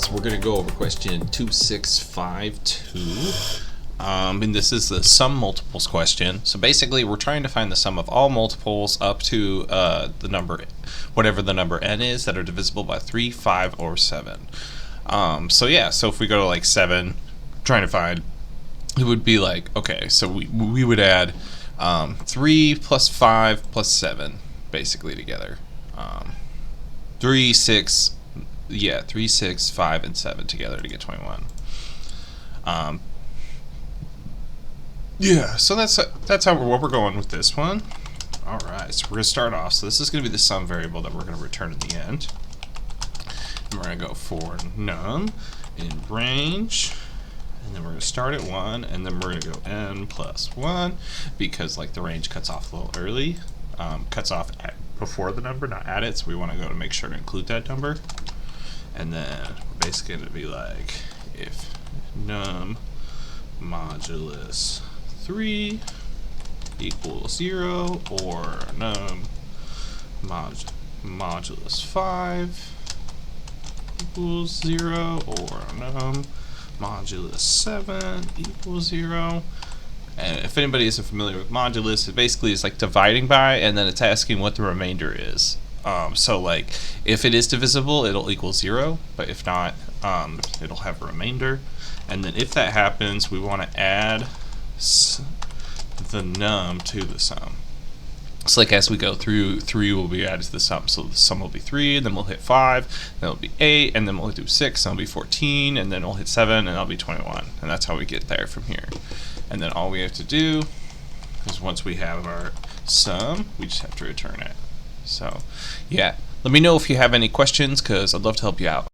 So we're going to go over question 2652. And this is the sum multiples question. So basically we're trying to find the sum of all multiples up to the number, whatever the number n is, that are divisible by 3, 5, or 7. So if we go to like 7, trying to find, it would be like, okay, so we would add 3 plus 5 plus 7 basically together. 3, 6, 5, and 7 together to get 21. So that's what we're going with this one. All right, so we're gonna start off. So this is gonna be the sum variable that we're gonna return at the end. And we're gonna go for num in range, and then we're gonna start at 1, and then we're gonna go n plus 1 because like the range cuts off a little early, cuts off before the number, not at it. So we want to go to make sure to include that number, and then we're basically gonna be like if num modulus 3 equals 0, or num modulus 5 equals 0, or num modulus 7 equals 0. And if anybody isn't familiar with modulus, it basically is like dividing by, and then it's asking what the remainder is. So like if it is divisible, it'll equal 0, but if not, it'll have a remainder. And then if that happens, we want to add the num to the sum. So like as we go through, 3 will be added to the sum. So the sum will be 3, and then we'll hit 5, then it'll be 8, and then we'll do 6, and it'll be 14, and then we'll hit 7, and that'll be 21. And that's how we get there from here. And then all we have to do is once we have our sum, we just have to return it. So yeah, let me know if you have any questions, because I'd love to help you out.